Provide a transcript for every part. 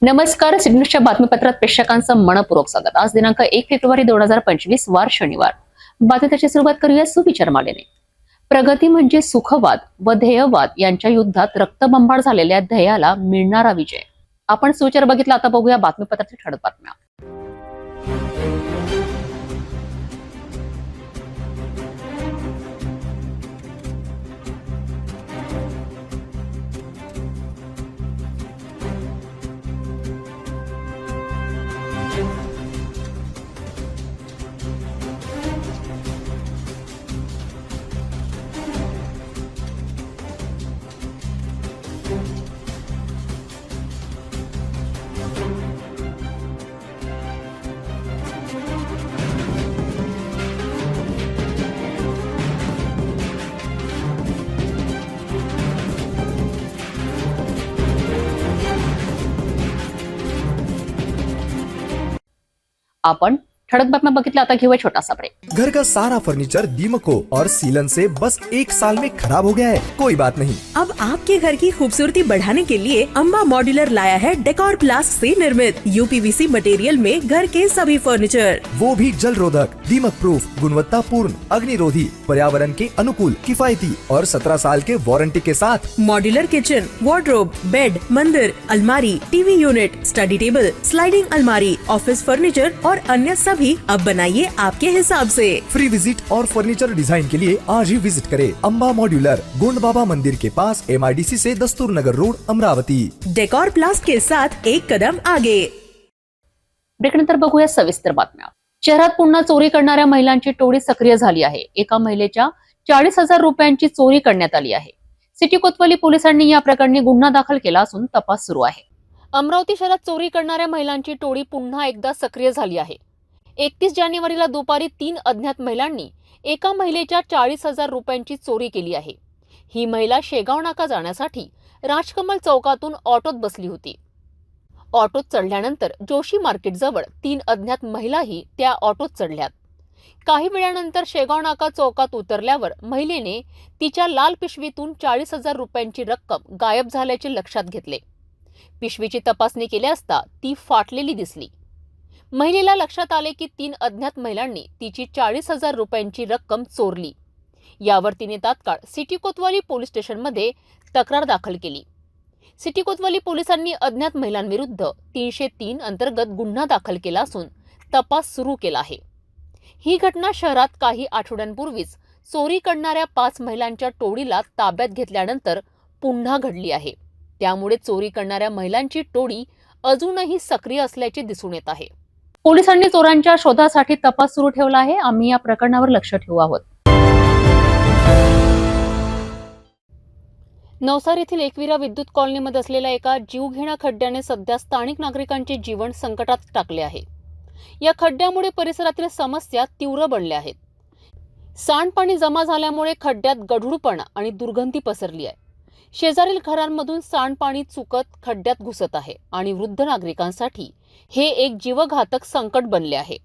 नमस्कार. सिडनीच्या बातमीपत्रात प्रेक्षकांचं मनपूर्वक स्वागत. आज दिनांक 1 फेब्रुवारी 2025 वार शनिवार. बातमीची सुरुवात करूया सुविचार मालेने. प्रगती म्हणजे सुखवाद व ध्येयवाद यांच्या युद्धात रक्तबंबाळ झालेल्या ध्येयाला मिळणारा विजय. आपण सुविचार बघितला. आता बघूया बातमीपत्रातील ठळक बातम्या. आपण ठळक बातम्या बघितल्या. आता घेऊया छोटासा ब्रेक. घर का सारा फर्नीचर दीमको और सीलन से बस 1 साल में खराब हो गया है. कोई बात नहीं, अब आपके घर की खूबसूरती बढ़ाने के लिए अम्बा मॉड्यूलर लाया है डेकोर प्लास्ट से निर्मित यूपीवीसी मटेरियल में घर के सभी फर्नीचर, वो भी जल रोधक, दीमक प्रूफ, गुणवत्ता पूर्ण, अग्निरोधी, पर्यावरण के अनुकूल, किफायती और 17 साल के वारंटी के साथ. मॉड्यूलर किचन, वार्डरोब, बेड, मंदिर, अलमारी, TV unit, study table, sliding अलमारी, ऑफिस फर्नीचर और अन्य सभी अब बनाइए आपके हिसाब से. फ्री विजिट और फर्नीचर डिजाइन के लिए आज ही विजिट करें अम्बा मॉड्यूलर, गोंड बाबा मंदिर के पास, MIDC से दस्तूर नगर रोड, अमरावती. डेकोर प्लास्ट के साथ एक कदम आगे. ब्रेकनंतर बघूया सविस्तर बातम्या. शहरात पुन्हा चोरी करणाऱ्या महिलांची टोळी सक्रिय झाली आहे. एका महिलेच्या 40,000 रुपयांची चोरी करण्यात आली आहे. सिटी कोतवाली पोलिसांनी या प्रकरणी गुन्हा दाखल केला असून तपास सुरू आहे. अमरावती शहरात चोरी करणाऱ्या महिलांची टोळी पुन्हा एकदा सक्रिय झाली आहे. 31 जानेवारीला दुपारी 3 अज्ञात महिलांनी एका महिलेच्या 40,000 रुपयांची चोरी केली आहे. ही महिला शेगाव नाका जाण्यासाठी राजकमल चौकातून ऑटोत बसली होती. ऑटोत चढल्यानंतर जोशी मार्केट जवळ 3 अज्ञात महिलाही त्या ऑटोत चढल्यात. काही वेळानंतर शेगाव नाका चौकात उतरल्यावर महिलेने तिच्या लाल पिशवीतून 40,000 रुपयांची रक्कम गायब झाल्याचे लक्षात घेतले. पिशवीची तपासणी केली असता ती फाटलेली दिसली. महिलेला लक्षात आले की 3 अज्ञात महिलांनी तिची 40,000 रुपयांची रक्कम चोरली. यावर तिने तात्काळ सिटी कोतवाली पोलीस स्टेशनमध्ये तक्रार दाखल केली. सिटी कोतवाली पोलिसांनी अज्ञात महिलांविरुद्ध 303 अंतर्गत गुन्हा दाखल केला असून तपास सुरू केला आहे. ही घटना शहरात काही आठवड्यांपूर्वीच चोरी करणाऱ्या 5 महिलांच्या टोळीला ताब्यात घेतल्यानंतर पुन्हा घडली आहे. त्यामुळे चोरी करणाऱ्या महिलांची टोळी अजूनही सक्रिय असल्याचे दिसून येत आहे. पोलिसांनी चोरांच्या शोधासाठी तपास सुरू ठेवला आहे. आम्ही या प्रकरणावर लक्ष ठेवू आहोत. नवसारी येथील एकविरा विद्युत कॉलनीमध्ये असलेल्या एका जीवघेण्या खड्ड्याने सध्या स्थानिक नागरिकांचे जीवन संकटात टाकले आहे. या खड्ड्यामुळे परिसरातील समस्या तीव्र बनल्या आहेत. सांडपाणी जमा झाल्यामुळे खड्ड्यात गढूळपणा आणि दुर्गंधी पसरली आहे. शेजारील घरांमधून सांडपाणी चुकत खड्ड्यात घुसत आहे आणि वृद्ध नागरिकांसाठी हे एक जीवघातक संकट बनले आहे.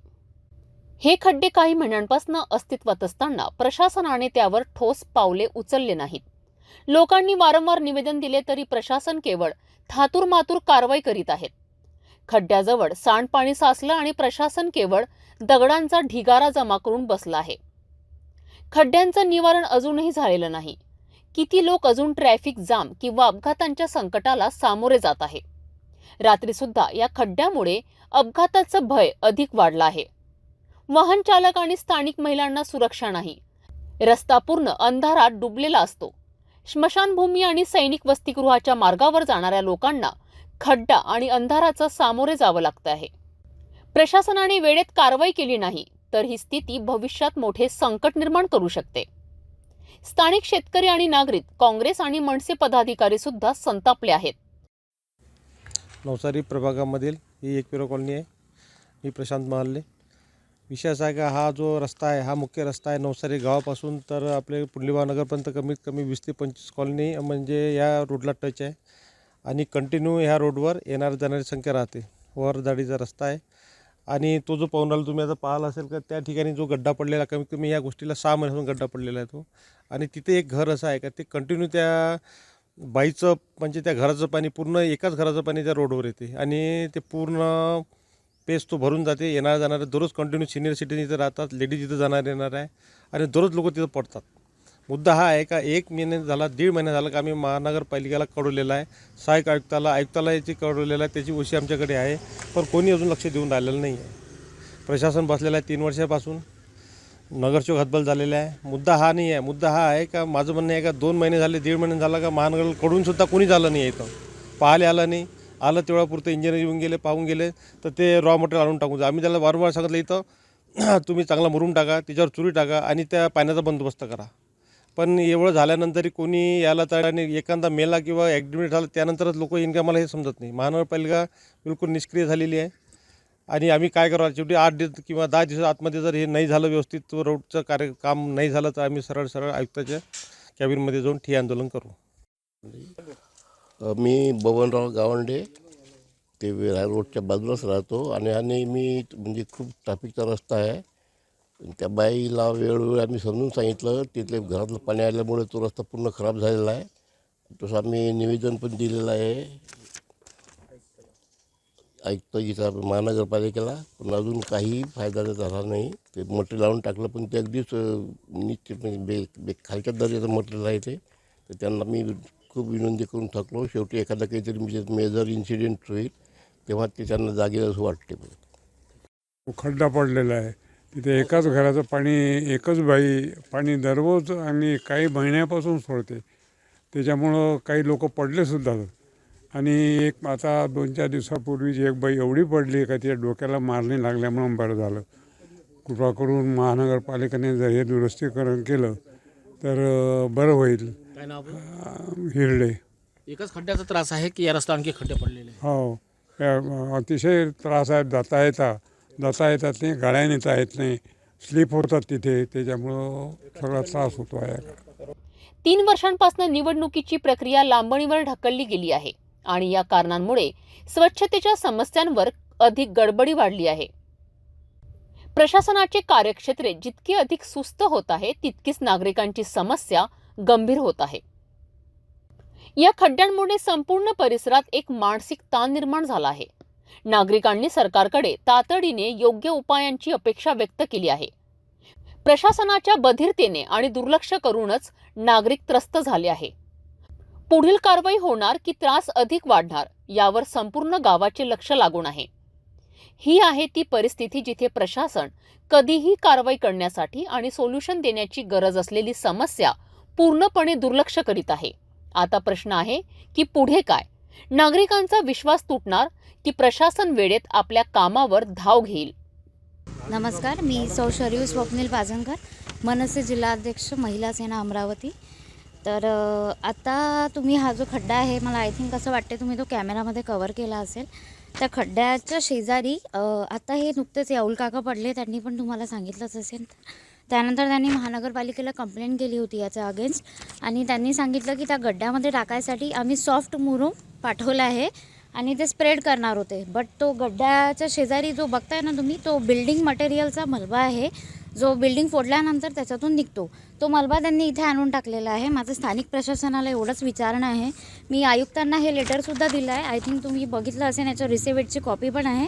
हे खड्डे काही महिन्यांपासून अस्तित्वात असताना प्रशासनाने त्यावर ठोस पावले उचलले नाहीत. लोकांनी वारंवार निवेदन दिले तरी प्रशासन केवळ थातूरमातूर कारवाई करीत आहेत. खड्ड्याजवळ सांडपाणी साचलं आणि प्रशासन केवळ दगडांचा ढिगारा जमा करून बसला आहे. खड्ड्यांचं निवारण अजूनही झालेलं नाही. किती लोक अजून ट्रॅफिक जाम किंवा अपघातांच्या संकटाला सामोरे जात आहे. रात्री सुद्धा या खड्ड्यामुळे अपघाताचं भय अधिक वाढलं आहे. वाहन चालक आणि स्थानिक महिलांना सुरक्षा नाही. रस्ता पूर्ण अंधारात डुबलेला असतो. स्मशानभूमी आणि सैनिक वसतिगृहाच्या मार्गावर जाणाऱ्या लोकांना खड्डा आणि अंधाराचं सामोरे जावं लागतं आहे. प्रशासनाने वेळेत कारवाई केली नाही तर ही स्थिती भविष्यात मोठे संकट निर्माण करू शकते. स्थानिक शेतकरी आणि नागरिक, काँग्रेस आणि मनसे पदाधिकारी सुद्धा संतापले आहेत. नवसारी प्रभागामधील ही एकविरा कॉलनी आहे. मी प्रशांत महाले. विषय असा आहे का हा जो रस्ता आहे हा मुख्य रस्ता आहे नवसारी गावापासून तर आपले पुंडलिकनगरपर्यंत कमीत कमी 20 ते 25 कॉलनी म्हणजे या रोडला टच आहे आणि कंटिन्यू ह्या रोडवर येणारी जाणारी संख्या राहते. वर जाडीचा रस्ता आहे आणि तो जो पाहून राहिला तुम्ही आता पाहिला असेल का त्या ठिकाणी जो गड्डा पडलेला कमीत कमी या गोष्टीला 6 महिन्यापासून गड्डा पडलेला आहे तो. आणि तिथे एक घर असं आहे का ते कंटिन्यू त्या बाईचं म्हणजे त्या घराचं पाणी पूर्ण एकाच घराचं पाणी त्या रोडवर येते आणि ते पूर्ण पेस तो भरून जाते. येणाऱ्या जाणारे दररोज कंटिन्यू सिनियर सिटीजन इथं राहतात, लेडीज इथं जाणार येणार आहे आणि दररोज लोक तिथं पडतात. मुद्दा हा आहे का 1 महिने झाला 1.5 महिना झाला का आम्ही महानगरपालिकेला कळवलेला आहे, सहाय्यक आयुक्ताला याची कळवलेलं आहे, त्याची ओशी आमच्याकडे आहे, पण कोणी अजून लक्ष देऊन राहिलेलं नाही आहे. प्रशासन बसलेलं आहे 3 वर्षापासून, नगरचोक हतबल झालेला आहे. मुद्दा हा नाही आहे. मुद्दा हा आहे का माझं म्हणणं आहे का 2 महिने झाले 1.5 महिने झाला का महानगरकडून सुद्धा कोणी झालं नाही आहे. इथं पाहायला आलं नाही, आलं तेवढ्यापुरतं इंजिनियर येऊन गेले, पाहून गेले, तर ते रॉ मटेरियल आणून टाकून आम्ही त्याला वारंवार सांगितलं इथं तुम्ही चांगला मुरुम टाका, त्याच्यावर चुरी टाका आणि त्या पाण्याचा बंदोबस्त करा. पण एवढं झाल्यानंतरही कोणी याला तयार नाही. एखादा मेला किंवा ॲक्सिडेंट झाला त्यानंतरच लोक येईन का मला हे समजत नाही. महानगरपालिका बिलकुल निष्क्रिय झालेली आहे आणि आम्ही काय करावं, शेवटी 8 दिवस किंवा 10 दिवसात आतमध्ये जर हे नाही झालं व्यवस्थित, तो रोडचं काम नाही झालं तर आम्ही सरळ आयुक्ताच्या कॅबिनमध्ये जाऊन ठिय्या आंदोलन करू. मी बबनराव गावंडे, ते विरार रोडच्या बाजूलाच राहतो आणि मी म्हणजे खूप ट्रॅफिकचा रस्ता आहे. त्या बाईला वेळोवेळी आम्ही समजून सांगितलं, तिथले घरातलं पाणी आल्यामुळे तो रस्ता पूर्ण खराब झालेला आहे. तसं आम्ही निवेदन पण दिलेलं आहे आयुक्त इथं महानगरपालिकेला, पण अजून काही फायदा झाला नाही. ते मटेरियल लावून टाकलं पण ते अगदीच निश्चित म्हणजे खालच्या दर्जाचं मटेरियल आहे ते. तर त्यांना मी खूप विनंती करून थकलो. शेवटी एखादा काहीतरी म्हणजे मेजर इन्सिडेंट होईल तेव्हा ते त्यांना जागेल असं वाटते. खड्डा पडलेला आहे तिथे, एकाच घराचं पाणी, एकच बाई पाणी दररोज आणि काही महिन्यापासून सोडते. त्याच्यामुळं काही लोक पडलेसुद्धा. आणि एक आता 2-4 दिवसापूर्वीच एक बाई एवढी पडली का तिच्या डोक्याला मारणी लागल्यामुळं बरं झालं. कृपा करून महानगरपालिकेने जर हे दुरुस्तीकरण केलं तर बरं होईल. काय नाव आपलं? हिरडे. एकच खड्ड्याचा त्रास आहे की या रस्ता आणखी खड्डे पडलेले आहे? हो, अतिशय त्रास आहे. जाता येतात नाही, गाड्या नेता येत नाही, स्लिप होतात तिथे, त्याच्यामुळं सगळा त्रास होतो आहे. 3 वर्षांपासून निवडणुकीची प्रक्रिया लांबणीवर ढकलली गेली आहे आणि या कारणांमुळे स्वच्छतेच्या समस्यांवर अधिक गडबडी वाढली आहे. प्रशासनाचे कार्यक्षेत्र जितके अधिक सुस्त होत आहे तितकीच नागरिकांची समस्या गंभीर होत आहे. या खड्ड्यांमुळे संपूर्ण परिसरात एक मानसिक ताण निर्माण झाला आहे. नागरिकांनी सरकारकडे तातडीने योग्य उपायांची अपेक्षा व्यक्त केली आहे. प्रशासनाच्या बधिरतेने आणि दुर्लक्ष करूनच नागरिक त्रस्त झाले आहे. पुढील कारवाई होणार की त्रास अधिक वाढणार यावर संपूर्ण गावाचे लक्ष लागून आहे. ही आहे ती परिस्थिती जिथे प्रशासन कधीही कारवाई करण्यासाठी आणि सोल्युशन देण्याची गरज असलेली समस्या पूर्णपणे दुर्लक्ष करीत आहे. आता प्रश्न आहे की पुढे काय? नागरिकांचा विश्वास तुटणार की प्रशासन वेळेत आपल्या कामावर धाव घेईल? नमस्कार, मी सौ शरीव स्वप्नील पाजनकर, मनसे जिल्हाध्यक्ष महिला सेना अमरावती. तर आता तुम्ही हा जो खड्डा आहे, मला आय थिंक असं वाटते तुम्ही तो कॅमेरामध्ये कवर केला असेल. त्या खड्ड्याच्या शेजारी आता हे नुकतेच याऊल काका पडले, त्यांनी पण तुम्हाला सांगितलंच असेल. त्यानंतर त्यांनी महानगरपालिकेला कंप्लेंट केली होती याच्या अगेन्स्ट आणि त्यांनी सांगितलं की त्या गड्ड्यामध्ये टाकायसाठी आम्ही सॉफ्ट मुरुम पाठवला आहे आणि ते स्प्रेड करणार होते. बट तो गड्ड्याच्या शेजारी जो बघताय ना तुम्ही, तो बिल्डिंग मटेरियलचा मलबा आहे, जो बिल्डिंग फोडल्यानंतर त्याच्यातून निघतो. तो मलबा त्यांनी इथे आणून टाकलेला आहे. माझं स्थानिक प्रशासनाला एवढंच विचारणं आहे. मी आयुक्तांना हे लेटरसुद्धा दिलं आहे. आय थिंक तुम्ही बघितलं असेल, याच्या रिसिव्हिटची कॉपी पण आहे.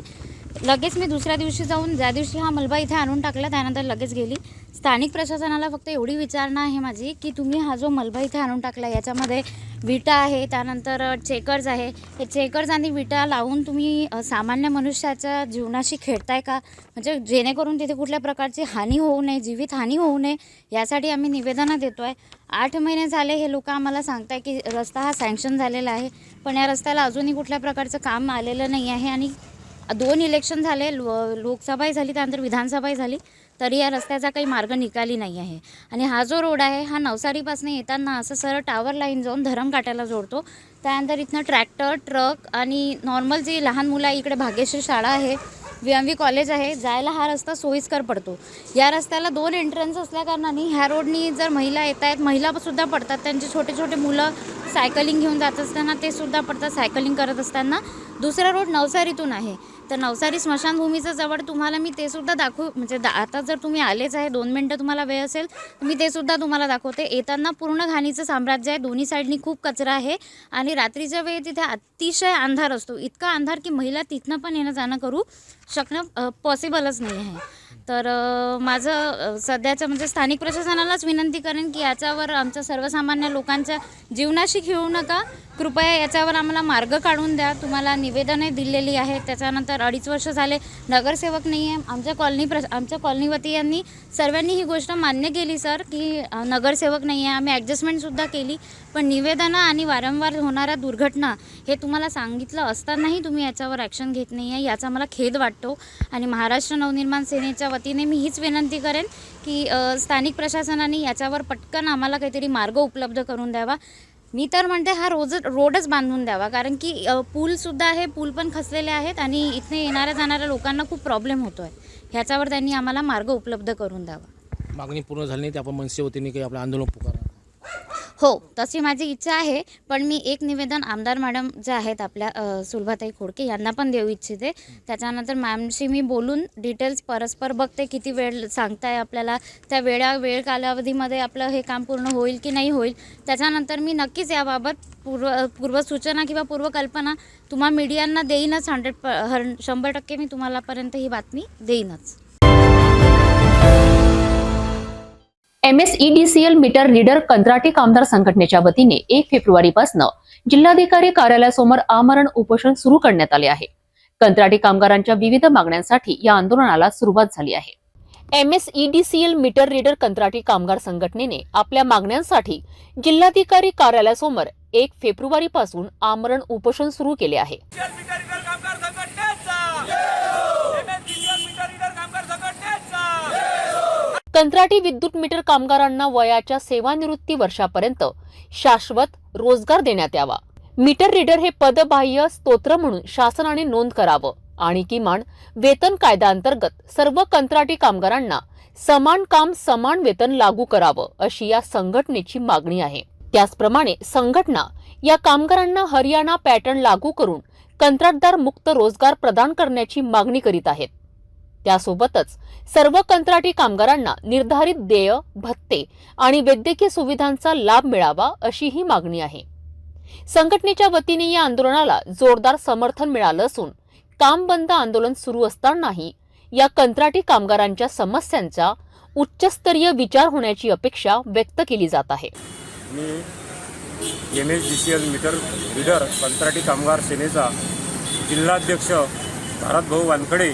लगेच मी दुसऱ्या दिवशी जाऊन, ज्या दिवशी हा मलबा इथे आणून टाकला त्यानंतर लगेच गेली. स्थानिक प्रशासनाला फक्त एवढी विचारणा आहे माझी की तुम्ही हा जो मलबा इथे आणून टाकला याच्यामध्ये विटा आहे, त्यानंतर चेकर्स आहे, हे चेकर्स आणि विटा लावून तुम्ही सामान्य मनुष्याच्या जीवनाशी खेळताय का? म्हणजे जेणेकरून तिथे कुठल्या प्रकारची हानी होऊ नये, जीवित हानी होऊ नये, यासाठी आम्ही निवेदनं देतो आहे. 8 महिने झाले हे लोक आम्हाला सांगताय की रस्ता हा सँक्शन झालेला आहे, पण या रस्त्याला अजूनही कुठल्या प्रकारचं काम आलेलं नाही आहे. आणि 2 इलेक्शन झाले, लोकसभाही झाली, त्यानंतर विधानसभाही झाली, तरी या रस्त्याचा काही मार्ग निघाली नाही आहे. आणि हा जो रोड आहे हा नवसारीपासून येताना असं सरळ टावर लाईन जाऊन धरमकाट्याला जोडतो. त्यानंतर इथनं ट्रॅक्टर, ट्रक आणि नॉर्मल जी लहान मुलं आहे, इकडे भाग्यश्री शाळा आहे, VMV कॉलेज आहे, जायला हा रस्ता सोयीस्कर पडतो. या रस्त्याला 2 एंट्रन्स असल्याकारणाने ह्या रोडनी जर महिला येत आहेत, महिलासुद्धा पडतात, त्यांचे छोटे छोटे मुलं सायकलिंग घेऊन जात असताना ते सुद्धा पडतात सायकलिंग करत असताना. दुसरा रोड नवसारीतून आहे. तर नवसारी स्मशानभूमीचं जवळ तुम्हाला मी ते सुद्धा दाखवू, म्हणजे आता जर तुम्ही आलेच आहे, 2 मिनटं तुम्हाला वेळ असेल तर मी ते सुद्धा तुम्हाला दाखवते. येताना पूर्ण घाणीचं साम्राज्य आहे. दोन्ही साईडनी खूप कचरा आहे आणि रात्रीच्या वेळी तिथे अतिशय अंधार असतो. इतका अंधार की महिला तिथनं पण येणं जाणं करू शकणं पॉसिबलच नाही आहे. तर माझं सध्याचं म्हणजे स्थानिक प्रशासनालाच विनंती करेन की याच्यावर आमच्या सर्वसामान्य लोकांच्या जीवनाशी खेळू नका. कृपया याच्यावर आम्हाला मार्ग काढून द्या. तुम्हाला निवेदने दिलेली आहेत. त्याच्यानंतर 2.5 वर्ष झाले नगरसेवक नाही आहे. आमच्या कॉलनीवती यांनी सर्वांनी ही गोष्ट मान्य केली सर की नगरसेवक नाही आहे. आम्ही ॲडजस्टमेंटसुद्धा केली, पण निवेदनं आणि वारंवार होणाऱ्या दुर्घटना हे तुम्हाला सांगितलं असतानाही तुम्ही याच्यावर ॲक्शन घेत नाही आहे, याचा मला खेद वाटतो. आणि महाराष्ट्र नवनिर्माण सेनेच्या वतीने मी हीच विनंती करेन की स्थानिक प्रशासनाने याच्यावर पटकन आम्हाला काहीतरी मार्ग उपलब्ध करून द्यावा. मी तर म्हणते हा रोडच बांधून द्यावा, कारण की पूलसुद्धा आहे, पूल पण खचलेले आहेत आणि इथे येणाऱ्या जाणाऱ्या लोकांना खूप प्रॉब्लेम होतो आहे. ह्याच्यावर त्यांनी आम्हाला मार्ग उपलब्ध करून द्यावा. मागणी पूर्ण झाली नाही, ते आपण मनसे वतीने काही आपलं आंदोलन पुकारा. हो, तशी माझी इच्छा आहे, पण मी एक निवेदन आमदार मॅडम जे आहेत आपल्या सुलभाताई खोडके यांना पण देऊ इच्छिते. त्याच्यानंतर मॅमशी मी बोलून डिटेल्स परस्पर बघते किती वेळ सांगताय आपल्याला, त्या वेळ कालावधीमध्ये आपलं हे काम पूर्ण होईल की नाही होईल. त्याच्यानंतर मी नक्कीच याबाबत पूर्वसूचना किंवा पूर्वकल्पना तुम्हा मीडियांना देईनच. 100% मी तुम्हालापर्यंत ही बातमी देईनच. MSEDCL मीटर रीडर कंत्राटी कामगार संघटनेच्या वतीने 1 फेब्रुवारीपासून जिल्हाधिकारी कार्यालयासमोर आमरण उपोषण सुरू करण्यात आले आहे. कंत्राटी कामगारांच्या विविध मागण्यांसाठी या आंदोलनाला सुरुवात झाली आहे. MSEDCL मीटर रीडर कंत्राटी कामगार संघटनेने आपल्या मागण्यांसाठी जिल्हाधिकारी कार्यालयासमोर 1 फेब्रुवारीपासून आमरण उपोषण सुरू केले आहे. कंत्राटी विद्युत मीटर कामगारांना वयाच्या सेवानिवृत्ती वर्षापर्यंत शाश्वत रोजगार देण्यात यावा. मीटर रीडर हे पदबाह्य स्तोत्र म्हणून शासनाने नोंद करावं आणि किमान वेतन कायद्याअंतर्गत सर्व कंत्राटी कामगारांना समान काम समान वेतन लागू करावं, अशी या संघटनेची मागणी आहे. त्याचप्रमाणे संघटना या कामगारांना हरियाणा पॅटर्न लागू करून कंत्राटदार मुक्त रोजगार प्रदान करण्याची मागणी करीत आहेत. त्यासोबतच सर्व कंत्राटी कामगारांना निर्धारित देय, भत्ते आणि वैद्यकीय सुविधांचा लाभ मिळावा, अशी ही मागणी आहे. संघटनेच्या वतीने या आंदोलनाला जोरदार समर्थन मिळालं असून काम बंद आंदोलन सुरू असतानाही या कंत्राटी कामगारांच्या समस्यांचा उच्चस्तरीय विचार होण्याची अपेक्षा व्यक्त केली जात आहे. मी MSEDCL मीटर रीडर कंत्राटी कामगार सेनेचा जिल्हाध्यक्ष भारतभाऊ वानखडे.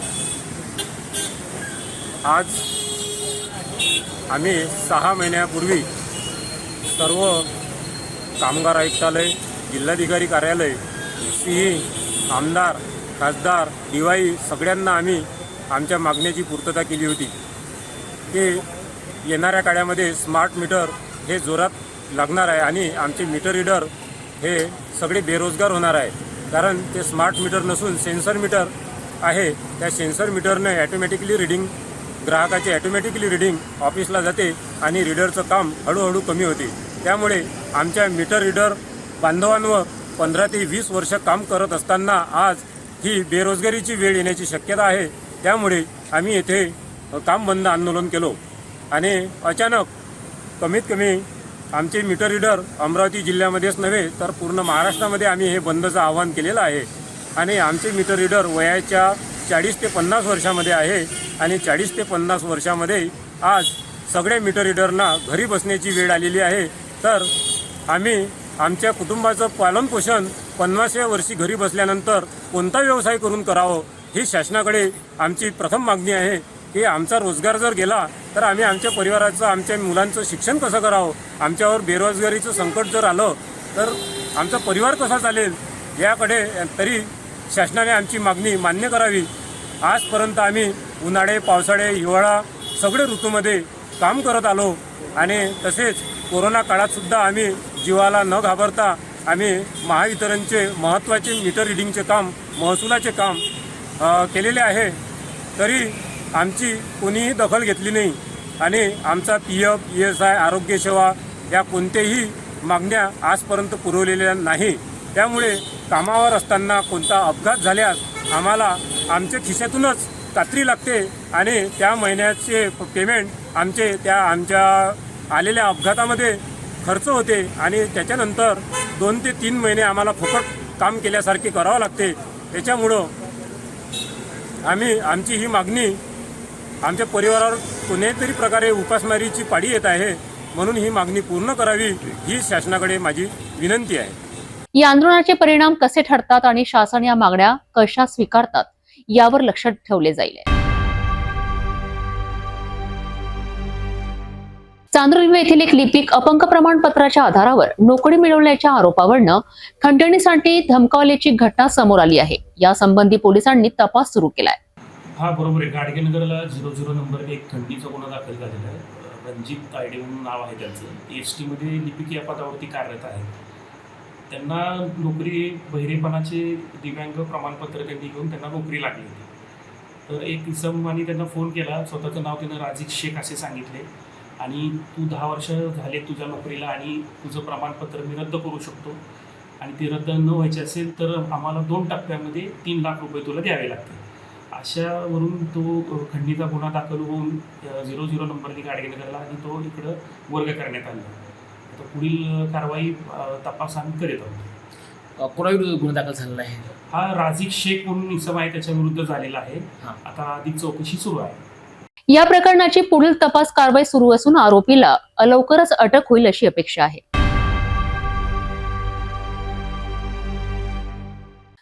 आज आम्ही 6 महिन्यापूर्वी सर्व कामगार आयुक्तालय, जिल्हाधिकारी कार्यालय, CE, आमदार, खासदार, DY सगळ्यांना आम्ही आमच्या मागण्याची पूर्तता केली होती की येणाऱ्या काळामध्ये स्मार्ट मीटर हे जोरात लागणार आहे आणि आमचे मीटर रीडर हे सगळे बेरोजगार होणार आहे. कारण ते स्मार्ट मीटर नसून सेन्सर मीटर आहे. त्या सेन्सर मीटरने ॲटोमॅटिकली रिडिंग, ग्राहकाची ॲटोमॅटिकली रिडिंग ऑफिसला जाते आणि रीडरचं काम हळूहळू कमी होते. त्यामुळे आमच्या मीटर रीडर बांधवांवर 15 ते 20 वर्ष काम करत असताना आज ही बेरोजगारीची वेळ येण्याची शक्यता आहे. त्यामुळे आम्ही येथे काम बंद आंदोलन केलो आणि अचानक कमीत कमी आमचे मीटर रीडर अमरावती जिल्ह्यामध्येच नव्हे तर पूर्ण महाराष्ट्रामध्ये आम्ही हे बंदचं आवाहन केलेलं आहे. आणि आमचे मीटर रीडर वयाच्या 40 ते 50 वर्षामध्ये आहे आणि 40 ते 50 वर्षामध्ये आज सगळे मीटर रीडरना घरी बसण्याची वेळ आलेली आहे. तर आम्ही आमच्या कुटुंबाचं पालनपोषण 50व्या वर्षी घरी बसल्यानंतर कोणता व्यवसाय करून करावं, ही शासनाकडे आमची प्रथम मागणी आहे की आमचा रोजगार जर गेला तर आम्ही आमच्या परिवाराचं, आमच्या मुलांचं शिक्षण कसं करावं, आमच्यावर बेरोजगारीचं संकट जर आलं तर आमचा परिवार कसा चालेल, याकडे तरी शासनाने आमची मागणी मान्य करावी. आजपर्यंत आम्ही उन्हाळे, पावसाळे, हिवाळा सगळे ऋतूमध्ये काम करत आलो आणि तसेच कोरोना काळातसुद्धा आम्ही जीवाला न घाबरता आम्ही महावितरणचे महत्त्वाचे मीटर रिडिंगचे काम, महसुलाचे काम केलेले आहे. तरी आमची कोणीही दखल घेतली नाही आणि आमचा PF, ESI, आरोग्य सेवा या कोणत्याही मागण्या आजपर्यंत पुरवलेल्या नाही. त्यामुळे कामावर असताना कोणता अपघात झाल्यास आम्हाला आमच्या खिशातूनच कात्री लागते आणि त्या महिन्याचे पेमेंट आमच्या आलेल्या अपघातामध्ये खर्च होते आणि त्याच्यानंतर 2 ते 3 महिने आम्हाला फुकट काम केल्यासारखे करावं लागते. त्याच्यामुळं आमची ही मागणी आमच्या परिवारावर कोणत्याही प्रकारे उपासमारीची पाळी येत आहे, म्हणून ही मागणी पूर्ण करावी ही शासनाकडे माझी विनंती आहे. या आंदोलनाचे परिणाम कसे ठरतात आणि शासन या मागण्या कशा स्वीकारतात यावर लक्ष ठेवले जाईल. चांदुर्वी येथील एक लिपिक अपंग प्रमाणपत्राच्या आधारावर नोकरी मिळवल्याच्या आरोपावरनं खंडणीसाठी धमकावल्याची घटना समोर आली आहे. या संबंधी पोलिसांनी तपास सुरू केलाय. हा बरोबर आहे. गाडगेनगरला 00 नंबर एक खंडणीचा गुन्हा दाखल झालेला आहे. रणजित तायडे म्हणून नाव आहे त्यांचं. एसटी मध्ये लिपिक या पदावरती कार्यरत आहे. त्यांना नोकरी बहिरेपणाचे दिव्यांग प्रमाणपत्र त्यांनी घेऊन त्यांना नोकरी लागली होती. तर एक इसमाने त्यांना फोन केला. स्वतःचं नाव त्यानं राजिक शेख असे सांगितले आणि तू 10 वर्ष झाले तुझ्या नोकरीला आणि तुझं प्रमाणपत्र मी रद्द करू शकतो आणि ते रद्द न व्हायचे असेल तर आम्हाला 2 टप्प्यामध्ये 3 लाख रुपये तुला द्यावे लागतील. अशावरून तो खंडणीचा गुन्हा दाखल होऊन 00 नंबरने गाडगेनगरला आणि तो इकडं वर्ग करण्यात आला. आता पुढील कारवाई तपास आम्ही करीत आहोत. कोणाविरुद्ध गुन्हा दाखल झालेला आहे? हा राजिक शेख म्हणून इसम आहे, त्याच्या विरुद्ध झालेला आहे. आता अधिक चौकशी सुरू आहे. या प्रकरणाची पुढील तपास कारवाई सुरू असून आरोपीला लवकरच अटक होईल अशी अपेक्षा आहे.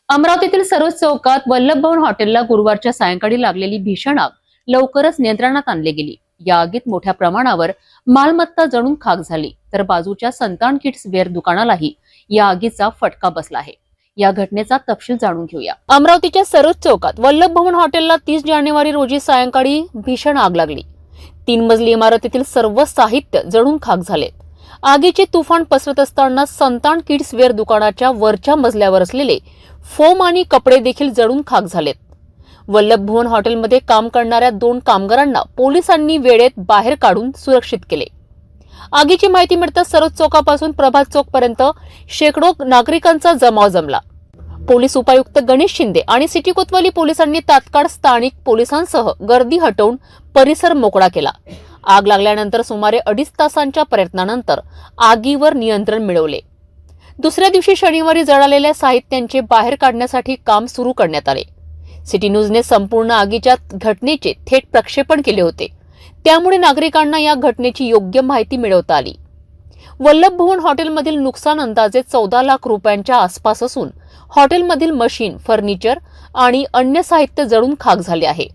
अमरावतीतील सरोज चौकात वल्लभ भवन हॉटेलला गुरुवारच्या सायंकाळी लागलेली भीषण आग लवकरच नियंत्रणात आणली गेली. या आगीत मोठ्या प्रमाणावर मालमत्ता जळून खाक झाली, तर बाजूच्या संतान किड्स वेअर दुकानालाही या आगीचा फटका बसला आहे. या घटनेचा तपशील जाणून घेऊया. अमरावतीच्या सरोज चौकात वल्लभ भवन हॉटेलला 30 जानेवारी रोजी सायंकाळी भीषण आग लागली. 3 मजली इमारतीतील सर्व साहित्य जळून खाक झाले. आगीचे तुफान पसरत असताना संतान किड्स वेअर दुकानाच्या वरच्या मजल्यावर असलेले फोम आणि कपडे देखील जळून खाक झालेत. वल्लभ भवन हॉटेलमध्ये काम करणाऱ्या 2 कामगारांना पोलिसांनी वेळेत बाहेर काढून सुरक्षित केले. आगीची माहिती मिळताच सरोज चौकापासून प्रभात चौक पर्यंत शेकडो नागरिकांचा जमाव जमला. पोलीस उपायुक्त गणेश शिंदे आणि सिटी कोतवाली पोलिसांनी तात्काळ स्थानिक पोलिसांसह गर्दी हटवून परिसर मोकळा केला. आग लागल्यानंतर सुमारे 2.5 तासांच्या प्रयत्नानंतर आगीवर नियंत्रण मिळवले. दुसऱ्या दिवशी शनिवारी जळालेल्या साहित्यांचे बाहेर काढण्यासाठी काम सुरू करण्यात आले. सिटी न्यूजने संपूर्ण आगीच्या घटनेचे थेट प्रक्षेपण केले होते, त्यामुळे नागरिकांना या घटनेची योग्य माहिती मिळवता आली. वल्लभ भवन हॉटेलमधील नुकसान अंदाजे 14 लाख रुपयांच्या आसपास असून हॉटेलमधील मशीन, फर्निचर आणि अन्य साहित्य जळून खाक झाले आहे.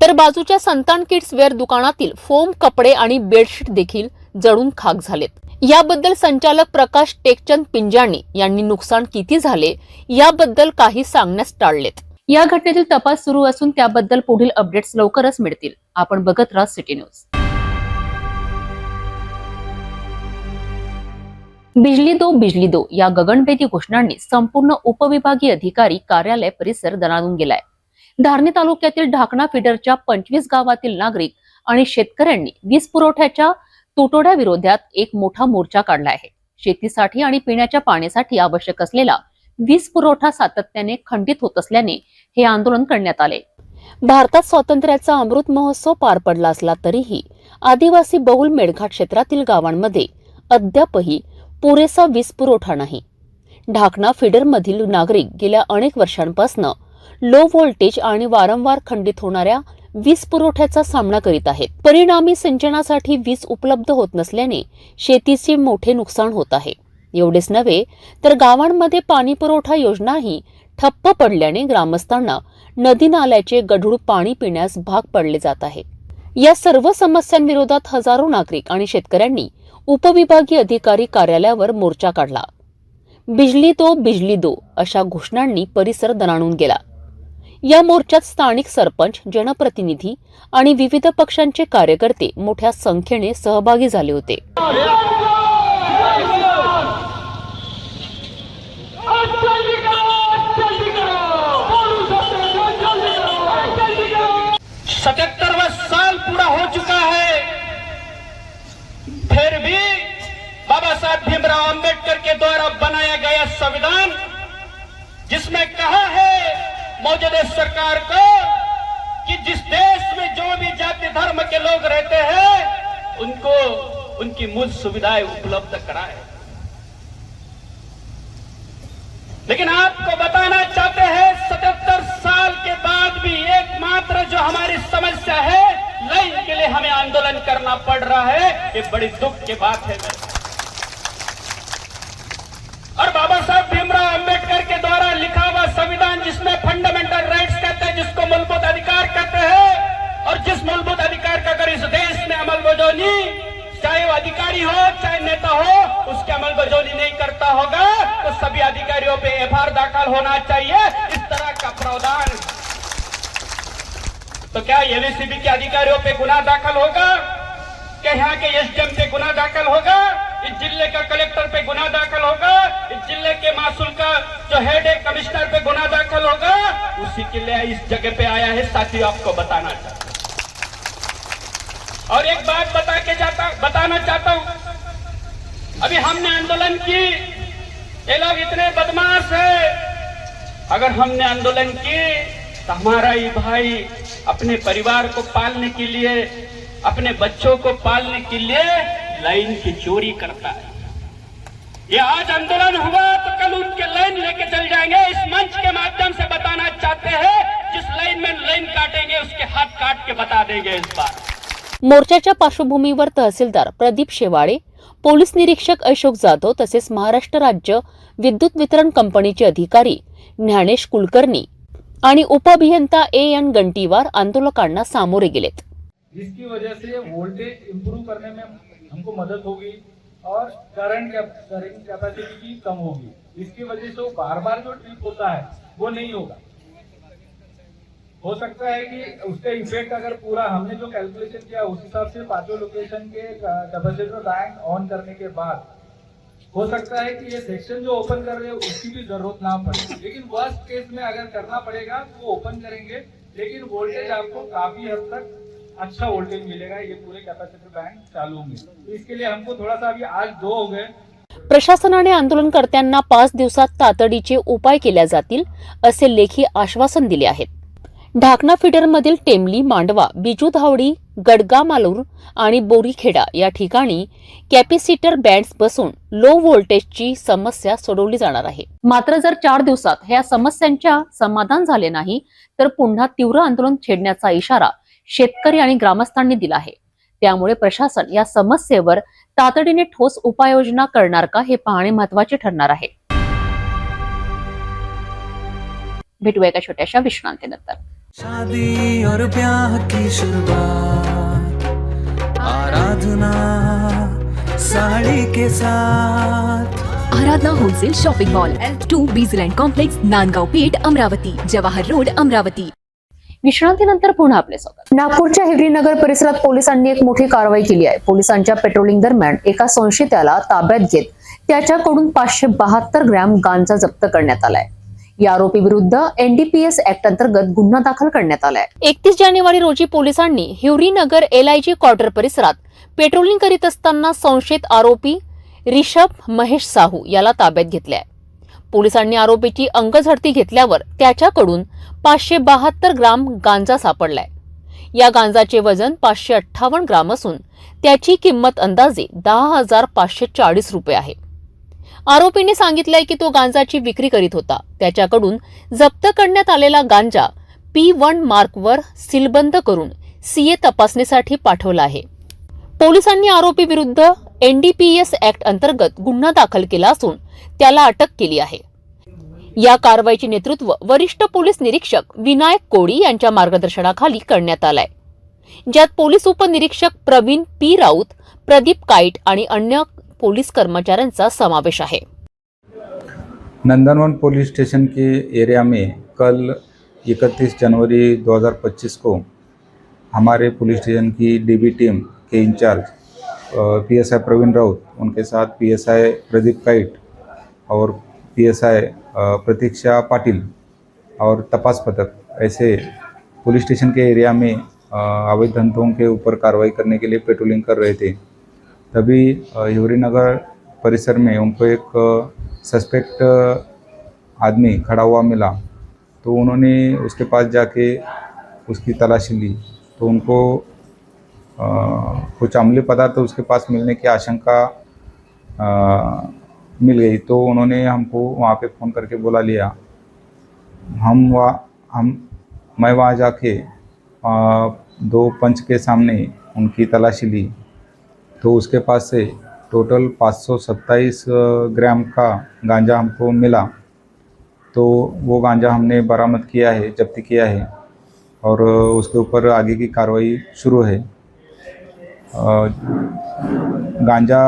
तर बाजूच्या संतान किड्स वेअर दुकानातील फोम, कपडे आणि बेडशीट देखील जळून खाक झालेत. याबद्दल संचालक प्रकाश टेकचंद पिंजाणी यांनी नुकसान किती झाले याबद्दल काही सांगण्यास टाळलेत. या घटनेतील तपास सुरू असून त्याबद्दल पुढील अपडेट्स लवकरच मिळतील. आपण बघत राहा सिटी न्यूज. बिजली दो या गगनभेदी घोषणांनी संपूर्ण उपविभागीय अधिकारी कार्यालय परिसर दणाणून गेलाय. धारणी तालुक्यातील ढाकणा फिडरच्या 25 गावातील नागरिक आणि शेतकऱ्यांनी वीज पुरवठ्याच्या तुटवड्या विरोधात एक मोठा मोर्चा काढला आहे. शेतीसाठी आणि पिण्याच्या पाण्यासाठी आवश्यक असलेला वीज पुरवठा सातत्याने खंडित होत असल्याने हे आंदोलन करण्यात आले. भारतात स्वातंत्र्याचा अमृत महोत्सव पार पडला असला तरीही आदिवासी बहुल मेळघाट क्षेत्रातील गावांमध्ये अद्यापही पुरेसा वीज पुरवठा नाही. ढाकणा फिडरमधील नागरिक गेल्या अनेक वर्षांपासून लो व्होल्टेज आणि वारंवार खंडित होणाऱ्या वीज पुरवठ्याचा सामना करीत आहेत. परिणामी सिंचनासाठी वीज उपलब्ध होत नसल्याने शेतीचे मोठे नुकसान होत आहे. एवढेच नव्हे तर गावांमध्ये पाणी पुरवठा योजनाही ठप्प पडल्याने ग्रामस्थांना नदी नाल्याचे गढूळ पाणी पिण्यास भाग पडले जात आहे. या सर्व समस्यांविरोधात हजारो नागरिक आणि शेतकऱ्यांनी उपविभागीय अधिकारी कार्यालयावर मोर्चा काढला. बिजली दो अशा घोषणांनी परिसर दणाणून गेला. या मोर्चात स्थानिक सरपंच, जनप्रतिनिधी आणि विविध पक्षांचे कार्यकर्ते मोठ्या संख्येने सहभागी झाले होते. साल पूरा हो चुका है, फिर भी बाबा साहब भीमराव अंबेडकर के द्वारा बनाया गया संविधान जिसमें कहा है मौजूदा सरकार को कि जिस देश में जो भी जाति धर्म के लोग रहते हैं उनको उनकी मूल सुविधाएं उपलब्ध कराए। लेकिन आपको बताना चाहते हैं 77 साल के बाद भी एकमात्र जो हमारी समस्या है लाइन के लिए हमें आंदोलन करना पड़ रहा है, ये बड़ी दुख की बात है। और बाबा साहब भीमराव अंबेडकर के द्वारा लिखा हुआ संविधान जिसमें फंडामेंटल राइट्स कहते हैं, जिसको मूलभूत अधिकार कहते हैं, और जिस मूलभूत अधिकार का अगर इस देश में अमलबजावनी चाहे वो अधिकारी हो चाहे नेता हो उसके अमलबजावनी नहीं करता होगा तो सभी अधिकारियों पे एफआईआर दाखिल होना चाहिए। इस तरह का प्रावधान तो क्या एलसीबी के अधिकारियों पे गुनाह दाखिल होगा, क्या यहाँ के एसडीएम पे गुनाह दाखिल होगा, इस जिले का कलेक्टर पे गुनाह दाखिल होगा, इस जिले के महसूल का जो हेड है कमिश्नर पे गुनाह दाखिल होगा? उसी के लिए इस जगह पे आया है साथियों, आपको बताना चाहता हूं। और एक बात बताना चाहता हूं, अभी हमने आंदोलन की, ये लोग इतने बदमाश है, अगर हमने आंदोलन की तो हमारा ये भाई अपने परिवार को पालने के लिए, अपने बच्चों को पालने के लिए लाइन की चोरी करता है। ये आज आंदोलन हुआ तो कल उनके लाइन लेके चल जाएंगे। इस मंच के माध्यम से बताना चाहते हैं, जिस लाइन में लाइन काटेंगे उसके हाथ काट के बता देंगे इस बार। मोर्चाच्या पार्श्वभूमीवर तहसीलदार प्रदीप शेवाळे, पोलीस निरीक्षक अशोक जाधव तसेच महाराष्ट्र राज्य विद्युत वितरण कंपनीचे अधिकारी ज्ञानेश कुलकर्णी आणि उपअभियंता एन गंटीवार आंदोलकांना सामोरे गेलेत। जिसकी वजह से वोल्टेज इंप्रूव करने में हमको मदद होगी और करंट कैपेसिटी भी कम होगी। इसकी वजह से वो बार बार जो ट्रिप होता है वो नहीं होगा। हो सकता है कि उसका इफेक्ट अगर पूरा हमने जो कैलकुलेशन किया उस हिसाब से पांचों location K capacitor bank on करने के बाद हो सकता है कि ये सेक्शन जो ओपन कर रहे हैं उसकी भी जरूरत ना पड़े, लेकिन वर्स्ट केस में अगर करना पड़ेगा तो ओपन करेंगे, लेकिन वोल्टेज आपको काफी हद तक अच्छा वोल्टेज मिलेगा। ये पूरे कैपेसिटर बैंक चालू होंगे, तो इसके लिए हमको थोड़ा सा अभी आज 2 हो गए। प्रशासनाने आंदोलनकर्त्यांना 5 दिवसात तातडीचे उपाय केले जातील असे लेखी आश्वासन दिले आहेत। ढाकणा फिडरमधील टेमली, मांडवा, बिजू धावडी, गडगामालूर आणि बोरीखेडा या ठिकाणी कॅपॅसिटर बँड्स बसून लो व्होल्टेजची समस्या सोडवली जाणार आहे। मात्र जर 4 दिवसात ह्या समस्यांच्या समाधान झाले नाही तर पुन्हा तीव्र आंदोलन छेडण्याचा इशारा शेतकरी आणि ग्रामस्थांनी दिला आहे। त्यामुळे प्रशासन या समस्येवर तातडीने ठोस उपाययोजना करणार का हे पाहणे महत्त्वाचे ठरणार आहे। भेटूया एका छोट्याशा विश्रांतीनंतर। शादी और ब्याह की शुरुआत आराधना साड़ी के साथ। Aradhana wholesale shopping mall, L2 Bijland complex, Nandgaon Peth, Amravati, Jawahar road, Amravati. विश्रांतीनंतर पुन्हा आपले स्वागत। नागपूरच्या हिवरीनगर परिसरात पोलिसांनी एक मोठी कारवाई केली आहे। पोलिसांच्या पेट्रोलिंग दरम्यान एका संशयिताला ताब्यात घेत त्याच्याकडून 572 ग्रॅम गांजा जप्त करण्यात आलाय। या आरोपी विरुद्ध एनडीपीएस ऍक्ट अंतर्गत गुन्हा दाखल करण्यात आलाय। 31 जानेवारी रोजी पोलिसांनी हिवरीनगर LIG क्वार्टर परिसरात पेट्रोलिंग करीत असताना संशयित आरोपी रिषभ महेश साहू याला ताब्यात घेतले। पोलिसांनी आरोपीची अंगझडती घेतल्यावर त्याच्याकडून 572 ग्राम गांजा सापडलाय। या गांजाचे वजन 558 ग्राम असून त्याची किंमत अंदाजे 10,540 रुपये आहे। आरोपीने सांगितलंय की तो गांजाची विक्री करीत होता। त्याच्याकडून जप्त करण्यात आलेला गांजा P1 मार्कवर सीलबंद करून CA तपासणीसाठी पाठवला आहे। पोलिसांनी आरोपी विरुद्ध एनडीपीएस ऍक्ट अंतर्गत गुन्हा दाखल केला असून त्याला अटक केली आहे। या कारवाईचे नेतृत्व वरिष्ठ पोलीस निरीक्षक विनायक कोडी यांच्या मार्गदर्शनाखाली करण्यात आलंय, ज्यात पोलीस उपनिरीक्षक प्रवीण P राऊत, प्रदीप काईट आणि अन्य पुलिस कर्मचारियों समावेश है। नंदनवन पुलिस स्टेशन के एरिया में कल 31 जनवरी 2025 को हमारे पुलिस स्टेशन की DB टीम के इंचार्ज PSI प्रवीण राउत, उनके साथ PSI प्रदीप काइट और PSI प्रतीक्षा पाटिल और तपास पथक ऐसे पुलिस स्टेशन के एरिया में अवैध धंधों के ऊपर कार्रवाई करने के लिए पेट्रोलिंग कर रहे थे। तभी हिवरीनगर परिसर में उनको एक सस्पेक्ट आदमी खड़ा हुआ मिला, तो उन्होंने उसके पास जाके उसकी तलाशी ली, तो उनको कुछ अम्लीय पदार्थ उसके पास मिलने की आशंका मिल गई। तो उन्होंने हमको वहाँ पे फ़ोन करके बुला लिया। मैं वहाँ जाके 2 पंच के सामने उनकी तलाशी ली, तो उसके पास से टोटल 527 ग्राम का गांजा हमको मिला। तो वो गांजा हमने बरामद किया है, जब्ती किया है और उसके ऊपर आगे की कार्रवाई शुरू है। गांजा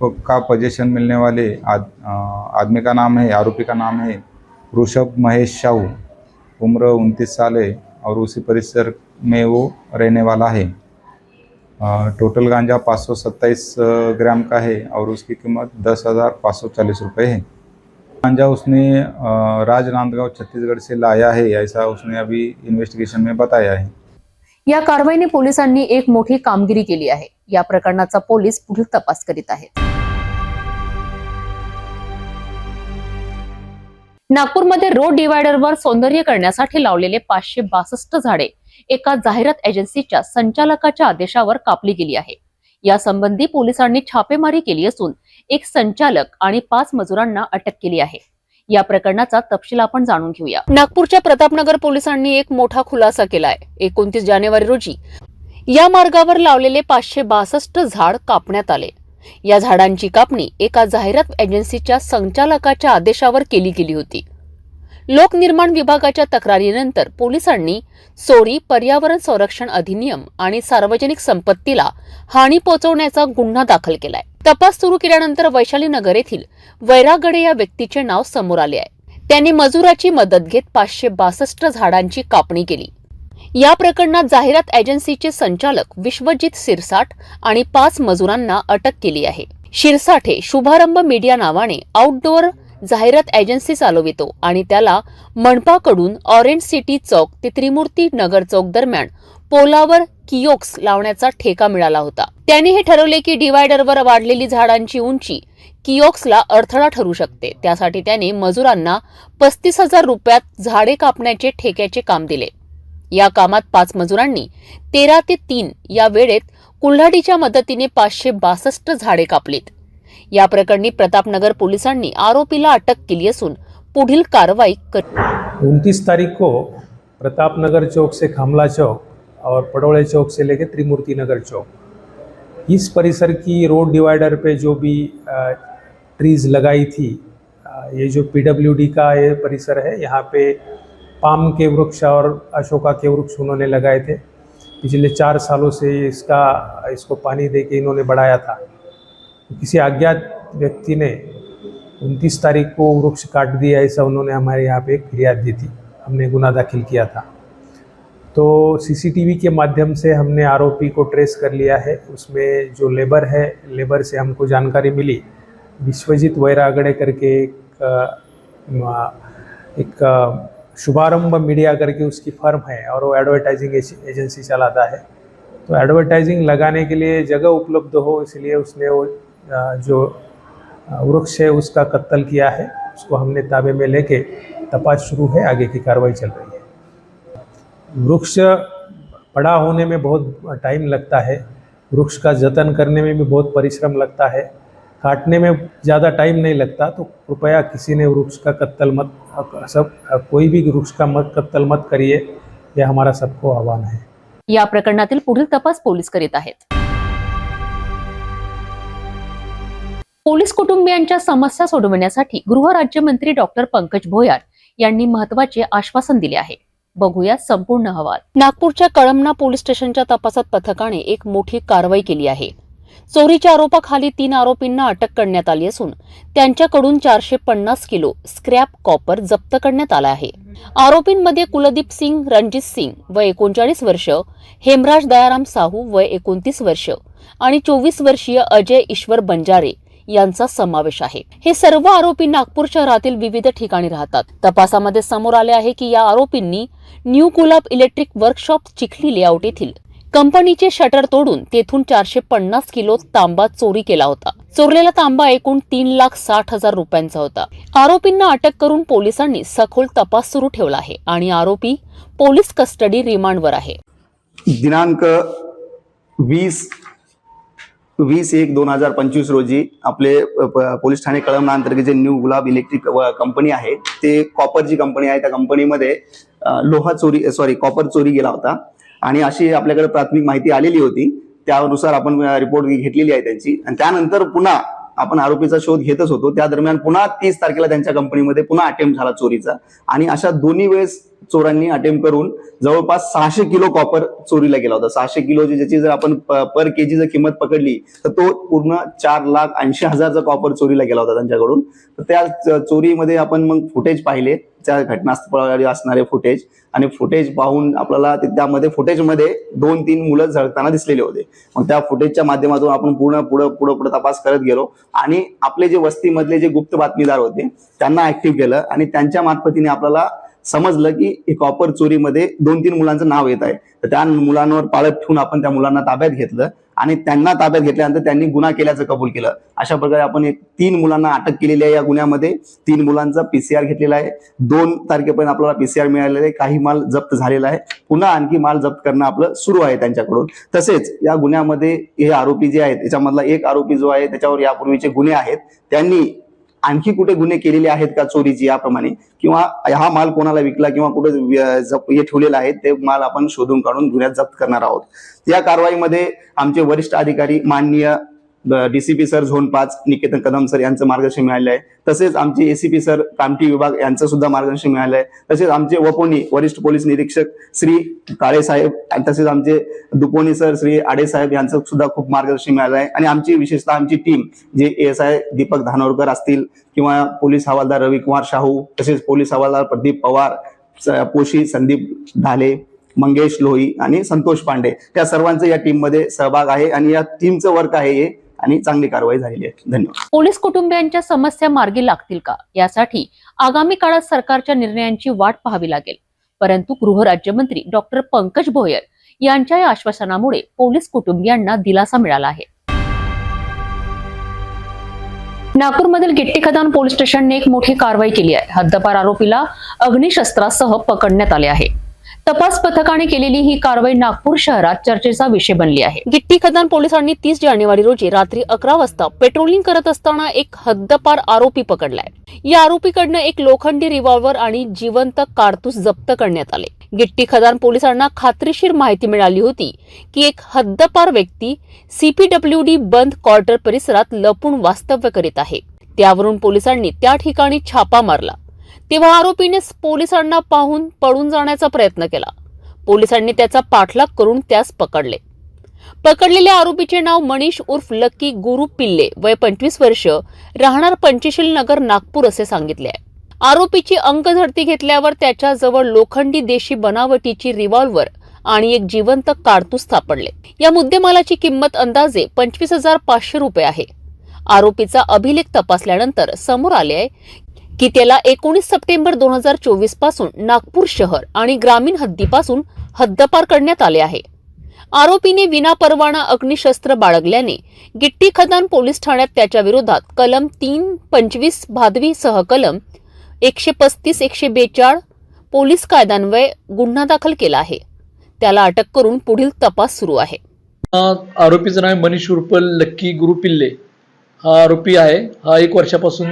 का पोजीशन मिलने वाले आदमी का नाम है, आरोपी का नाम है ऋषभ महेश शाहू, उम्र 29 साल है और उसी परिसर में वो रहने वाला है। टोटल गांजा 527 ग्राम का है और उसकी कीमत 10,540 रुपये है। गांजा उसने राजनांदगांव छत्तीसगढ़ से लाया है, ऐसा उसने अभी इन्व्हेस्टिगेशन में बताया है। या कारवाईने पोलिसांनी एक मोठी कामगिरी केली आहे। या प्रकरणाचा पोलीस पुढील तपास करीत आहेत। नागपूरमध्ये रोड डिवायडरवर सौंदर्य करण्यासाठी लावलेले 562 झाडे एका जाहिरात एजन्सीच्या संचालकाच्या आदेशावर कापली गेली आहे। या संबंधी पोलिसांनी छापेमारी केली असून एक संचालक आणि 5 मजुरांना अटक केली आहे। या प्रकरणाचा तपशील आपण जाणून घेऊया। नागपूरच्या प्रतापनगर पोलिसांनी एक मोठा खुलासा केलाय। 29 जानेवारी रोजी या मार्गावर लावलेले 562 झाड कापण्यात आले। या झाडांची कापणी एका जाहिरात एजन्सीच्या संचालकाच्या आदेशावर केली गेली होती। लोकनिर्माण विभागाच्या तक्रारीनंतर पोलिसांनी चोरी, पर्यावरण संरक्षण अधिनियम आणि सार्वजनिक संपत्तीला हानी पोहोचवण्याचा गुन्हा दाखल केलाय। तपास सुरू केल्यानंतर वैशाली नगर येथील वैरागडे या व्यक्तीचे नाव समोर आले आहे। त्यांनी मजुराची मदत घेत 562 झाडांची कापणी केली। या प्रकरणात जाहिरात एजन्सीचे संचालक विश्वजित शिरसाट आणि 5 मजुरांना अटक केली आहे। शिरसाट हे शुभारंभ मीडिया नावाने आउटडोअर जाहिरात एजन्सी चालवितो आणि त्याला मनपाकडून ऑरेंज सिटी चौक ते त्रिमूर्ती नगर चौक दरम्यान पोलावर कियोक्स लावण्याचा ठेका मिळाला होता। त्यांनी हे ठरवले की डिवायडरवर वाढलेली झाडांची उंची कियोक्सला अडथळा ठरू शकते। त्यासाठी त्याने मजुरांना 35,000 रुपयात झाडे कापण्याचे ठेक्याचे काम दिले। या कामात 5 मजुरांनी 13 ते 3 या वेळेत कुल्हाडीच्या मदतीने 562 झाडे कापलीत। या प्रकरणी प्रतापनगर पोलिसांनी आरोपीला अटक केली असून पुढील कारवाई 29 तारीख को प्रतापनगर चौक से खामला चौक और पड़ोले चौक से लेकर त्रिमूर्ति नगर चौक, इस परिसर की रोड डिवाइडर पे जो भी ट्रीज़ लगाई थी, ये जो PWD का ये परिसर है, यहाँ पे पाम के वृक्ष और अशोका के वृक्ष उन्होंने लगाए थे। पिछले 4 सालों से इसको पानी दे के इन्होंने बढ़ाया था। किसी अज्ञात व्यक्ति ने 29 तारीख को वृक्ष काट दिया, ऐसा उन्होंने हमारे यहाँ पे एक फिरियाद दी थी। हमने गुना दाखिल किया था। तो CCTV के माध्यम से हमने आरोपी को ट्रेस कर लिया है। उसमें जो लेबर है, लेबर से हमको जानकारी मिली, विश्वजित वैरागड़े करके एक शुभारंभ मीडिया करके उसकी फर्म है और वो एडवर्टाइजिंग एजेंसी चलाता है। तो एडवर्टाइजिंग लगाने के लिए जगह उपलब्ध हो, इसलिए उसने वो जो वृक्ष है उसका कत्ल किया है। उसको हमने ताबे में लेके तपास शुरू है, आगे की कार्रवाई चल रही है। वृक्ष बड़ा होने में बहुत टाइम लगता है, वृक्ष का जतन करने में भी बहुत परिश्रम लगता है, काटने में ज़्यादा टाइम नहीं लगता। तो कृपया किसी ने वृक्ष का कत्ल कोई भी वृक्ष का कत्ल मत करिए, यह हमारा सबको आह्वान है। या प्रकरणातील पुढील तपास पोलीस करीत आहेत। पोलीस कुटुंबियांच्या समस्या सोडवण्यासाठी गृह राज्यमंत्री डॉक्टर पंकज भोयार यांनी महत्त्वाचे आश्वासन दिले आहे। बघूया संपूर्ण अहवाल। नागपूरच्या कळमना पोलीस स्टेशनच्या तपासात पथकाने एक मोठी कारवाई केली आहे। चोरीच्या आरोपाखाली 3 आरोपींना अटक करण्यात आली असून त्यांच्याकडून 450 किलो स्क्रॅप कॉपर जप्त करण्यात आला आहे। आरोपींमध्ये कुलदीप सिंग रणजित सिंग वय 39 वर्ष, हेमराज दयाराम साहू वय 29 वर्ष आणि 24 वर्षीय अजय ईश्वर बंजारे यांचा समावेश आहे। हे सर्व आरोपी नागपूर शहरातील विविध ठिकाणी राहतात। तपासामध्ये समोर आले आहे की या आरोपींनी न्यू गुलाब इलेक्ट्रिक वर्कशॉप चिखली लेआउट येथील कंपनीचे शटर तोडून तेथून 450 किलो तांबा चोरी केला होता. चोरलेला तांबा एकूण 3,60,000 रुपयांचा होता. आरोपींना अटक करून पोलिसांनी सखोल तपास सुरू ठेवला आहे आणि आरोपी पोलीस कस्टडी रिमांडवर आहे. दिनांक 20/1/2025 रोजी आपले पोलीस ठाणे कळमना अंतर्गत जे न्यू गुलाब इलेक्ट्रिक कंपनी आहे, ते कॉपरची कंपनी आहे. त्या कंपनीमध्ये कॉपर चोरी गेला होता आणि अशी आपल्याकडे प्राथमिक माहिती आलेली होती. त्यानुसार आपण रिपोर्ट घेतलेली आहे त्यांची. आणि त्यानंतर पुन्हा आपण आरोपीचा शोध घेतच होतो. त्या दरम्यान पुन्हा 30 तारखेला त्यांच्या कंपनीमध्ये पुन्हा अटेम्प्ट झाला चोरीचा. आणि अशा दोन्ही वेळेस चोरांनी अटेम्प्ट करून जवळपास 600 किलो कॉपर चोरीला गेला होता. 600 किलोची ज्याची जर आपण पर केजी जर किंमत पकडली तर तो पूर्ण 4,80,000चा कॉपर चोरीला गेला होता त्यांच्याकडून. तर त्या चोरीमध्ये आपण मग फुटेज पाहिले, त्या घटनास्थळावर असणारे फुटेज, आणि फुटेज पाहून आपल्याला त्यामध्ये फुटेजमध्ये 2-3 मुलं झळकताना दिसलेले होते. मग त्या फुटेजच्या माध्यमातून आपण पुढे तपास करत गेलो आणि आपले जे वस्तीमधले जे गुप्त बातमीदार होते त्यांना ऍक्टिव्ह केलं आणि त्यांच्या मार्फतीने आपल्याला समजलं की ही कॉपर चोरीमध्ये 2-3 मुलांचं नाव येत आहे. तर त्या मुलांवर पाळत ठेवून आपण त्या मुलांना ताब्यात घेतलं आणि त्यांना ताब्यात घेतल्यानंतर त्यांनी गुन्हा केल्याचं कबूल केलं. अशा प्रकारे आपण 3 मुलांना अटक केलेली आहे. या गुन्ह्यामध्ये 3 मुलांचा PCR घेतलेला आहे. 2 तारखेपर्यंत आपल्याला PCR मिळालेला आहे. काही माल जप्त झालेला आहे. पुन्हा आणखी माल जप्त करणं आपलं सुरू आहे त्यांच्याकडून. तसेच या गुन्ह्यामध्ये हे आरोपी जे आहेत, याच्यामधला एक आरोपी जो आहे त्याच्यावर यापूर्वीचे गुन्हे आहेत, त्यांनी आणखी कुठे गुन्हे केलेले आहेत का चोरीची याप्रमाणे, किंवा हा माल कोणाला विकला किंवा कुठे हे ठेवलेला आहे, ते माल आपण शोधून काढून गुन्ह्यात जप्त करणार आहोत. या कारवाईमध्ये आमचे वरिष्ठ अधिकारी माननीय DCP sir zone 5 Niketan Kadam sir यांचं मार्गदर्शन मिळालं आहे. तसेच आमचे ACP सर कामठी विभाग यांचं सुद्धा मार्गदर्शन मिळालं आहे. तसेच आमचे वपोनी वरिष्ठ पोलीस निरीक्षक श्री काळे साहेब, तसेच आमचे दुपोनी सर श्री आडे साहेब यांचं सुद्धा खूप मार्गदर्शन मिळालं आहे. आणि आमची विशेषतः आमची टीम जे ASI दीपक धानोरकर असतील किंवा पोलीस हवालदार रविकुमार शाहू, तसेच पोलीस हवालदार प्रदीप पवार, पोशी संदीप ढाले, मंगेश लोही आणि संतोष पांडे, त्या सर्वांचं या टीममध्ये सहभाग आहे आणि या टीमचं वर्क आहे हे, आणि चांगली कारवाई झालेली आहे. धन्यवाद. पोलीस कुटुंबियांच्या समस्या मार्गी लागतील का, यासाठी आगामी काळात सरकारच्या निर्णयांची वाट पाहावी लागेल. परंतु गृहराज्यमंत्री डॉक्टर पंकज भोयर यांच्या या आश्वासनामुळे पोलीस कुटुंबियांना दिलासा मिळाला आहे. नागपूरमधील गिट्टी खदान पोलीस स्टेशनने एक मोठी कारवाई केली आहे. हद्दपार आरोपीला अग्निशस्त्रासह पकडण्यात आले आहे. तपास पथकाने केलेली ही कारवाई नागपूर शहरात चर्चेचा विषय बनली आहे. गिट्टी खदान पोलिसांनी 30 जानेवारी रोजी रात्री 11 वाजता पेट्रोलिंग करत असताना एक हद्दपार आरोपी पकडलाय. या आरोपीकडनं एक लोखंडी रिव्हॉल्वर आणि जिवंत कारतूस जप्त करण्यात आले. गिट्टी खदान पोलिसांना खात्रीशीर माहिती मिळाली होती की एक हद्दपार व्यक्ती CPWD बंद क्वार्टर परिसरात लपून वास्तव्य करीत आहे. त्यावरून पोलिसांनी त्या ठिकाणी छापा मारला. तेव्हा आरोपीने पोलिसांना पाहून पळून जाण्याचा प्रयत्न केला. पोलिसांनी त्याचा पाठलाग करून त्यास पकडले. पकडलेल्या आरोपीचे नाव मनीष उर्फ लक्की गुरु पिल्ले, वय 25 वर्ष, राहणार पंचशील नगर, नागपूर असे सांगितले आहे. आरोपीची अंगझडती घेतल्यावर त्याच्याजवळ लोखंडी देशी बनावटीची रिव्हॉल्वर आणि एक जिवंत कारतूस सापडले. या मुद्देमालाची किंमत अंदाजे 25,500 रुपये आहे. आरोपीचा अभिलेख तपासल्यानंतर समोर आले आहे की त्याला 19 सप्टेंबर 2024 पासून नागपूर शहर आणि ग्रामीण हद्दीपासून हद्दपार करण्यात आले आहे. आरोपीने विनापरवाना अग्निशस्त्र बाळगल्याने गिट्टी खदान पोलीस ठाण्यात त्याच्या विरोधात कलम 325 भादवी सह कलम 135-142 पोलीस कायद्यान्वये गुन्हा दाखल केला आहे. त्याला अटक करून पुढील तपास सुरू आहे. आरोपीचं नाव मनीष उर्फ लक्की गुरु पिल्ले हा आरोपी आहे. हा 1 वर्षापासून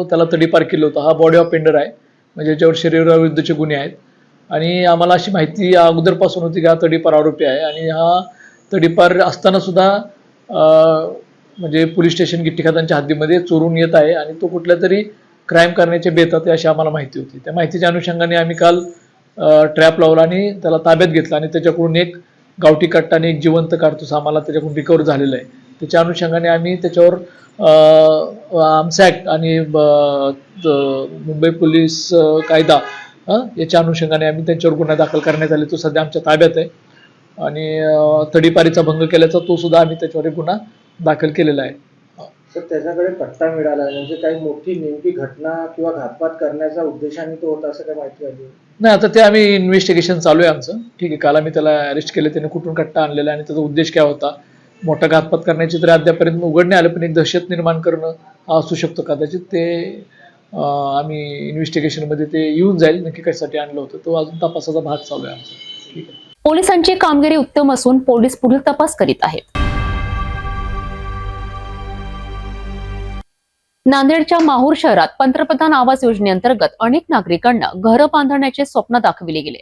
त्याला तडीपार केलं होतं. हा बॉडी ऑफेंडर आहे, म्हणजे ज्याच्यावर शरीराविरुद्धचे गुन्हे आहेत. आणि आम्हाला अशी माहिती अगोदरपासून होती की हा तडीपार आरोपी आहे आणि हा तडीपार असताना सुद्धा म्हणजे पोलीस स्टेशन गिट्टी खदानच्या हद्दीमध्ये चोरून येत आहे आणि तो कुठल्या तरी क्राईम करण्याचे बेतात अशी आम्हाला माहिती होती. त्या माहितीच्या अनुषंगाने आम्ही काल ट्रॅप लावला आणि त्याला ताब्यात घेतला आणि त्याच्याकडून एक गावठी कट्टा आणि एक जिवंत कारतूस आम्हाला त्याच्याकडून रिकवर झालेला आहे. त्याच्या अनुषंगाने आम्ही त्याच्यावर आर्म्स ॲक्ट आणि मुंबई पोलीस कायदा याच्या अनुषंगाने आम्ही त्यांच्यावर गुन्हा दाखल करण्यात आले. तो सध्या आमच्या ताब्यात आहे आणि तडीपारीचा भंग केल्याचा तो सुद्धा आम्ही त्याच्यावर गुन्हा दाखल केलेला आहे. तर त्याच्याकडे पट्टा मिळाला म्हणजे काही मोठी नेमकी घटना किंवा घातपात करण्याचा उद्देशाने तो होता असं काय माहिती आली? नाही, आता ते आम्ही इन्व्हेस्टिगेशन चालू आहे आमचं. ठीक आहे, काल आम्ही त्याला अरेस्ट केलं, त्याने कुठून कट्टा आणलेला आणि त्याचा उद्देश काय होता. मोठा घातपात करण्याची तर अद्यापर्यंत उघड नाही आलं, पण एक दहशत निर्माण करणं हा असू शकतो कदाचित. ते आम्ही इन्व्हेस्टिगेशनमध्ये ते येऊन जाईल नक्की कशासाठी आणलं होतं, तो अजून तपासाचा भाग चालू आहे आमचा. ठीक आहे. पोलिसांची कामगिरी उत्तम असून पोलीस पुढील तपास करीत आहेत. नांदेडच्या माहूर शहरात पंतप्रधान आवास योजनेअंतर्गत अनेक नागरिकांना घरं बांधण्याचे स्वप्न दाखविले गेले.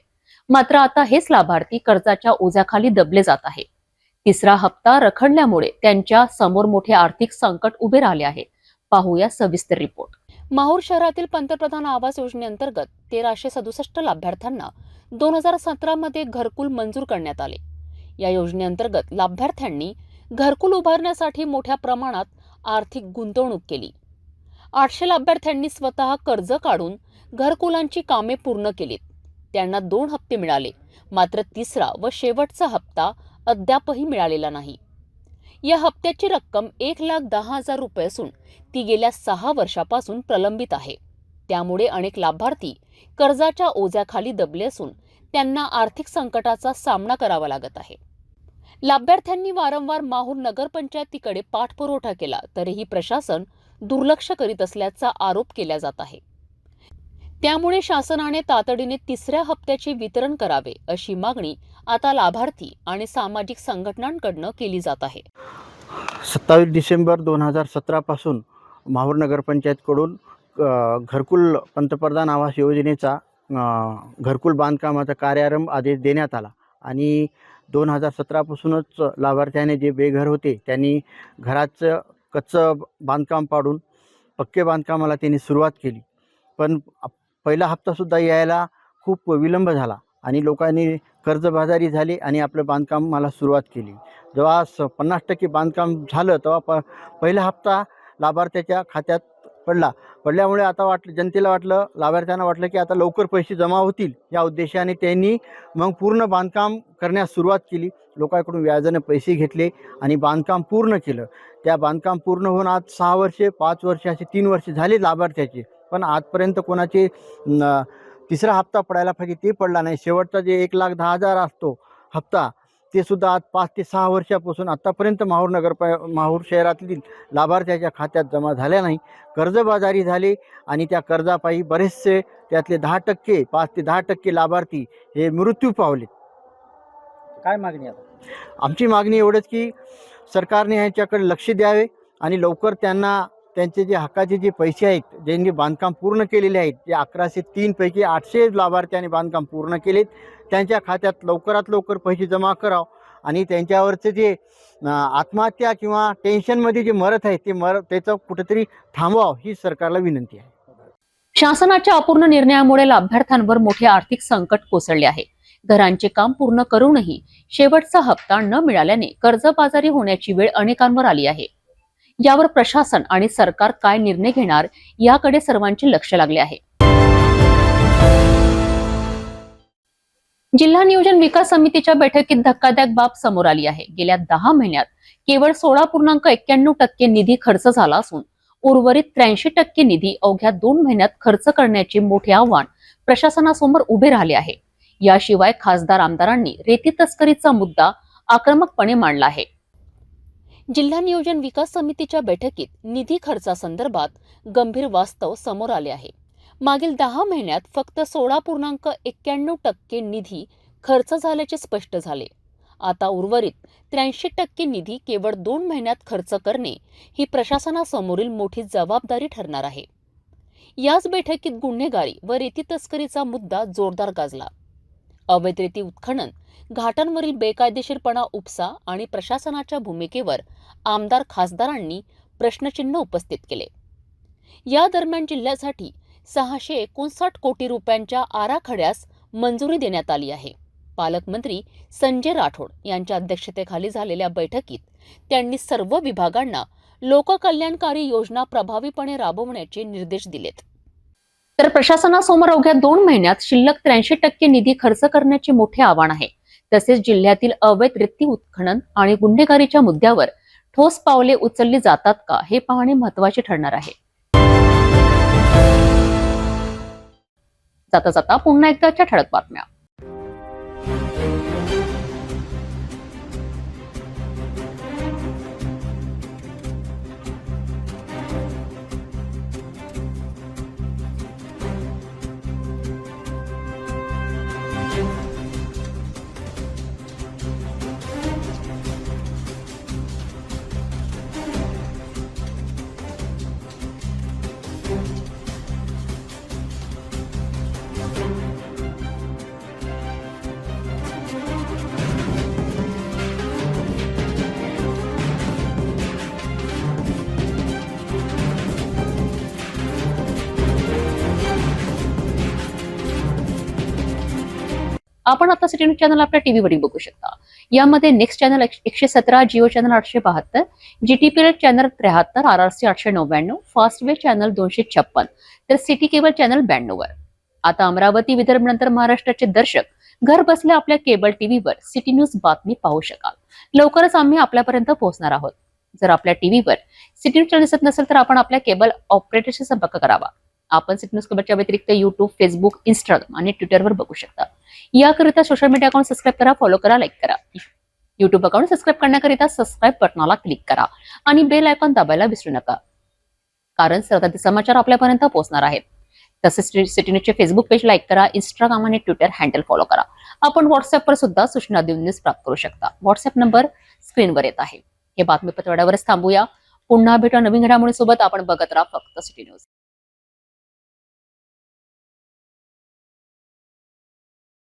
मात्र आता हेच लाभार्थी कर्जाच्या ओझ्याखाली दबले जात आहे. तिसरा हप्ता रखडल्यामुळे त्यांच्या समोर मोठे आर्थिक संकट उभे राहिले आहे. पाहूया सविस्तर रिपोर्ट. माहूर शहरातील पंतप्रधान आवास योजनेअंतर्गत 1367 लाभार्थ्यांना 2017 मध्ये घरकुल मंजूर करण्यात आले. या योजनेअंतर्गत लाभार्थ्यांनी घरकुल उभारण्यासाठी मोठ्या प्रमाणात आर्थिक गुंतवणूक केली. 800 लाभार्थ्यांनी स्वतः कर्ज काढून घरकुलांची कामे पूर्ण केलीत. त्यांना 2 हप्ते मिळाले, मात्र तिसरा व शेवटचा हप्ता अद्यापही मिळालेला नाही. या हप्त्याची रक्कम 1,10,000 रुपये असून ती गेल्या 6 वर्षापासून प्रलंबित आहे. त्यामुळे अनेक लाभार्थी कर्जाच्या ओझ्याखाली दबले असून त्यांना आर्थिक संकटाचा सामना करावा लागत आहे. लाभार्थ्यांनी वारंवार माहूर नगरपंचायतीकडे पाठपुरावा केला तरीही प्रशासन दुर्लक्ष करीत असल्याचा आरोप केला जात आहे. त्यामुळे शासनाने तातडीने तिसऱ्या हप्त्याचे वितरण करावे अशी मागणी आता लाभार्थी आणि सामाजिक संघटनांकडून केली जात आहे. 27 डिसेंबर 2017 पासून माहूर नगरपंचायतकडून घरकुल पंतप्रधान आवास योजनेचा घरकुल बांधकामाचा कार्यारंभ आदेश देण्यात आला आणि 2017 पासूनच लाभार्थ्याने जे बेघर होते त्यांनी घराचं कच्चं बांधकाम पाडून पक्के बांधकामाला त्यांनी सुरुवात केली. पण पहिला हप्तासुद्धा यायला खूप विलंब झाला आणि लोकांनी कर्जबाजारी झाले आणि आपलं बांधकामाला सुरुवात केली. जेव्हा 50% बांधकाम झालं तेव्हा पहिला हप्ता लाभार्थ्याच्या खात्यात पडल्यामुळे आता जनतेला वाटलं, लाभार्थ्यांना वाटलं की आता लवकर पैसे जमा होतील. या उद्देशाने त्यांनी मग पूर्ण बांधकाम करण्यास सुरुवात केली. लोकांकडून व्याजाने पैसे घेतले आणि बांधकाम पूर्ण केलं. त्या बांधकाम पूर्ण होऊन आज 6 वर्षे 5 वर्षे असे 3 वर्षे झाले लाभार्थ्याचे, पण आजपर्यंत कोणाचे तिसरा हप्ता पडायला पाहिजे ते पडला नाही. शेवटचा जे 1,10,000 असतो हप्ता ते सुद्धा आज 5 ते 6 वर्षापासून आत्तापर्यंत माहूर शहरातील लाभार्थ्याच्या खात्यात जमा झाल्या नाही. कर्जबाजारी झाले आणि त्या कर्जापायी बरेचसे त्यातले 10% 5 ते 10% लाभार्थी हे मृत्यू पावले. काय मागणी आता? आमची मागणी एवढंच की सरकारने ह्याच्याकडे लक्ष द्यावे आणि लवकर त्यांना त्यांचे जे हक्काचे जे पैसे आहेत, ज्यांनी बांधकाम पूर्ण केलेले आहेत, जे 1103 पैकी 800 लाभार्थ्यांनी बांधकाम पूर्ण केलेत, त्यांच्या खात्यात लवकरात लवकर पैसे जमा करावं आणि त्यांच्यावरचे जे आत्महत्या किंवा टेन्शनमध्ये जे मरत आहेत ते त्याचं कुठेतरी थांबवावं ही सरकारला विनंती आहे. शासनाच्या अपूर्ण निर्णयामुळे लाभार्थ्यांवर मोठे आर्थिक संकट कोसळले आहे. घरांचे काम पूर्ण करूनही शेवटचा हप्ता न मिळाल्याने कर्जबाजारी होण्याची वेळ अनेकांवर आली आहे. यावर प्रशासन आणि सरकार काय निर्णय घेणार याकडे सर्वांचे लक्ष लागले आहे. जिल्हा नियोजन विकास समितीच्या बैठकीत धक्कादायक बाब समोर आली आहे. गेल्या 10 महिन्यात केवळ 16.91% निधी खर्च झाला असून उर्वरित 83% निधी अवघ्या 2 महिन्यात खर्च करण्याचे मोठे आव्हान प्रशासनासमोर उभे राहिले आहे. याशिवाय खासदार आमदारांनी रेती तस्करीचा मुद्दा आक्रमकपणे मांडला आहे. जिल्हा नियोजन विकास समितीच्या बैठकीत निधी खर्चासंदर्भात गंभीर वास्तव समोर आले आहे. मागील 10 महिन्यात फक्त 16.91% निधी खर्च झाल्याचे स्पष्ट झाले. आता उर्वरित 83% निधी केवळ 2 महिन्यात खर्च करणे ही प्रशासनासमोरील मोठी जबाबदारी ठरणार आहे. याच बैठकीत गुन्हेगारी व रेती तस्करीचा मुद्दा जोरदार गाजला. अवैध रेती उत्खनन, घाटांवरील बेकायदेशीरपणा उपसा आणि प्रशासनाच्या भूमिकेवर आमदार खासदारांनी प्रश्नचिन्ह उपस्थित केले. या दरम्यान जिल्ह्यासाठी 659 कोटी रुपयांच्या आराखड्यास मंजुरी देण्यात आली आहे. पालकमंत्री संजय राठोड यांच्या अध्यक्षतेखाली झालेल्या बैठकीत त्यांनी सर्व विभागांना लोककल्याणकारी योजना प्रभावीपणे राबवण्याचे निर्देश दिलेत. तर प्रशासनासमोर अवघ्या 2 महिन्यात शिल्लक 83% निधी खर्च करण्याचे मोठे आव्हान आहे. तसेच जिल्ह्यातील अवैध रेती उत्खनन आणि गुन्हेगारीच्या मुद्द्यावर ठोस पावले उचलली जातात का हे पाहणे महत्त्वाचे ठरणार आहे. जाता जाता पुन्हा एकदाच्या ठळक बातम्या. आपण आता सिटी न्यूज चॅनल आपल्या टीव्हीवरील बघू शकता. यामध्ये next channel 117, Jio channel 872, GTPL channel 73, RRC 899, fast way channel 256 तर सिटी केबल चॅनल 92 वर. आता अमरावती, विदर्भ नंतर महाराष्ट्राचे दर्शक घर बसल्या आपल्या केबल टीव्हीवर सिटी न्यूज बातमी पाहू शकाल. लवकरच आम्ही आपल्यापर्यंत पोहोचणार आहोत. जर आपल्या टीव्हीवर सिटी न्यूज चॅनल दिसत नसेल तर आपण आपल्या केबल ऑपरेटरशी संपर्क करावा. आपण सिटी न्यूज केबलच्या व्यतिरिक्त युट्यूब, फेसबुक, इंस्टाग्राम आणि ट्विटरवर बघू शकता. याकरिता सोशल मीडिया अकाउंट सबस्क्राईब करा, फॉलो करा, लाईक करा. युट्यूब अकाउंट सबस्क्राईब करण्याकरिता सबस्क्राईब बटनाला क्लिक करा आणि बेल आयकॉन दाबायला विसरू नका, कारण सर्वाधिक समाचार आपल्यापर्यंत पोहोचणार आहेत. तसेच सिटी न्यूजचे फेसबुक पेज लाईक करा, इंस्टाग्राम आणि ट्विटर हँडल फॉलो करा. आपण व्हॉट्सअपवर सुद्धा सूचना देऊन न्यूज प्राप्त करू शकता. व्हॉट्सअप नंबर स्क्रीनवर येत आहे. हे बातमीपत्र एवढ्यावरच थांबूया. पुन्हा भेटू नवीन घडामोडीसोबत. आपण बघत राहा फक्त सिटी न्यूज.